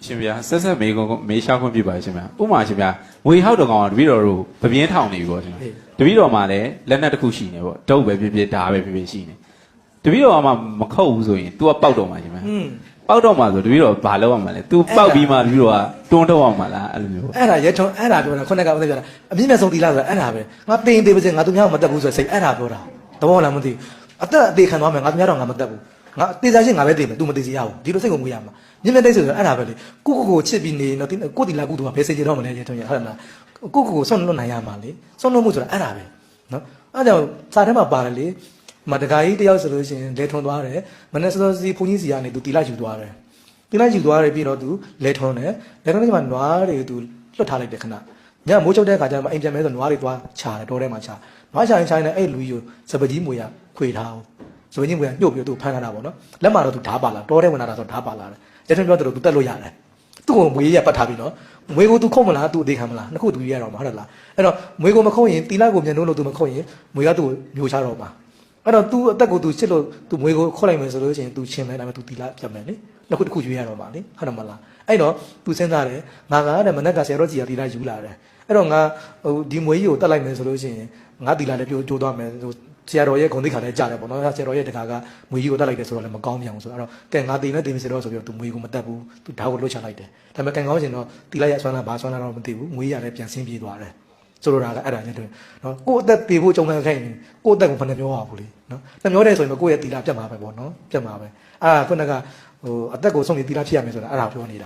ရှင်ဗျာဆက်ဆက်မေကုန်းမေးရှားခွင့်ပြပါရှင်ဗျာဥမာရှင်ဗျာငွေဟောက်တကောင်ကတပည့်တော်တို့ပပြင်းထောင်နေပြီပေါ့ရှင်ဗျာတပည့်တော်မှာလည်းလက်နက်တစ်ခုရှိနေပေါ့ဒုတ်ပဲဖြစ်ဖြစ်ဓာပဲဖြစ်ဖြစ်ရှိနေတပည့်တော်ကမှမခုတ်ဘူးဆိုရင် तू ကပောက်တော့မှာရှင်ဗျာပောက်တော့မှာဆိုတပည့်တော်ဘာလုပ်ရမှာလဲ तू ပောက်ပြီးမှတပည့်တော်ကတွန်းထုတ်အောင်မှာလားအဲ့လိုမျိုးအဲ့ဒါရဲထုံအဲ့ဒါပြောတာခုနကဦးသိပြောတာအမြင့်မြတ်ဆုံးတီလာဆိုတာအဲ့ဒါပဲငါတင်သေးပါစေငါသူများမတက်ဘူးဆိုစိတ်အဲ့ဒါပြောတာသဘောလားမသိအသက်အသေးခံသွားမယ်ငါသူများတော့ငါမတက်ဘူးငါတေးစားချင်းငါပဲတေးမယ် तू မတေးစီရဘူးဒီလိုစိတ်ကိုမွေးရမှာမြင့်မြတ်တိတ်ဆိုအဲ့ဒါပဲလေကိုချစ်ပြီးနေတော့ကိုတီလာကုသူကဘယ်စိတ်ကြတော့မလဲရဲထုံရဟုတ်လားကိုဆွန့်လွတ်နိုင်ရမှာလေဆွန့်လွတ်မှုဆိုတာအဲ့ဒါပဲနော်အဲ့ကြောင့်စာထဲမှာပါတယ်လေမတကာကြီးတယောက်ဆိုလို့ရှိရင်လဲထွန်သွားတယ်မနေ့စောစီဘုန်းကြီးစီကနေ तू တီလာယူသွားတယ်တီလာယူသွားတယ်ပြီးတော့ तू လဲထွန်တယ်လဲထွန်တဲ့ချိန်မှာနွားတွေ तू လွတ်ထားလိုက်တယ်ခဏညမိုးချုပ်တဲ့ခါကျတော့အိမ်ပြန်မဲဆိုနွားတွေသွားခြာတယ်တောထဲမှာခြာနွားခြာရင်ခြာရင်အဲ့လူကြီးကိုစပကြီးမွေရခွေထားအောင်စပကြီးမွေရညှို့ပြီး तू ဖမ်းထားတာပေါ့နော်လက်မှာတော့ तू ဓာပါလာတောထဲဝင်လာတာဆိုဓာပါလာတယ်ကျတဲ့ပြောတယ် तू တက်လို့ရတယ်သူ့ကိုမွေးရပတ်ထားပြီးနော်မွေးကို तू ခုတ်မလား तू အသေးခံမလားနှစ်ခု तू ရတော့မှာဟုတ်လားအဲ့တော့မွေးကိုမခုတ်ရင်တီလာကိုမြန်လို့ तू မခုတ်ရင်မွေးက तू မျိုးချတော့မှာအဲ့တော့ तू အသက်ကို तू ချစ်လို့ तू မွေးကိုခုတ်လိုက်မယ်ဆိုလို့ရှိရင် तू ချင်းလဲဒါပေမဲ့ तू တီလာပြတ်မယ်လေနှစ်ခုတစ်ခုရွေးရတော့မှာလေဟုတ်တယ်မလားအဲ့တော့ तू စဉ်းစားတယ်ငါကတဲ့မနက်ကဆရာတော်ကြီးကတီလာယူလာတယ်အဲ့တော့ငါဟိုဒီမွေးကြီးကိုတတ်လိုက်မယ်ဆိုလို့ရှိရင်ငါတီလာလည်းပြိုးသွားမယ်ဟိုဆရာတော်ရဲ့ဂုဏ်သိက္ခာလည်းကြားတယ်ပေါ့နော်ဆရာတော်ရဲ့တခါကမွေးကြီးကိုတတ်လိုက်တယ်ဆိုတော့လည်းမကောင်းပြန်ဘူးဆိုတော့ကဲငါတီနဲ့တီမစတော့ဆိုပြီးတော့ तू မွေးကိုမတတ်ဘူး तू ဓာတ်ကိုလွတ်ချလိုက်တယ်ဒါပေမဲ့ကန်ကောင်းရှင်တော့တီလာရဆွမ်းလာဘာဆွမ်းလာတော့မသိဘူးမွေးရလည်းပြန်ဆင်းပြေးသွားတယ်ဆိုလိုတာကအဲ့ဒါနဲ့တူနော်ကိုယ့်အသက်ပြေဖို့ကြုံခံခဲ့ရင်ကိုယ့်အသက်ကိုဘယ်နှပြောရဘူးလေနော်နှမျောတယ်ဆိုရင်ကိုယ့်ရဲ့တီလာပြတ်မှာပဲပေါ့နော်ပြတ်မှာပဲခုနကဟိုအသက်ကိုဆုံးပြီးတီလာဖြစ်ရမယ်ဆိုတာအဲ့ဒါပြောနေတာ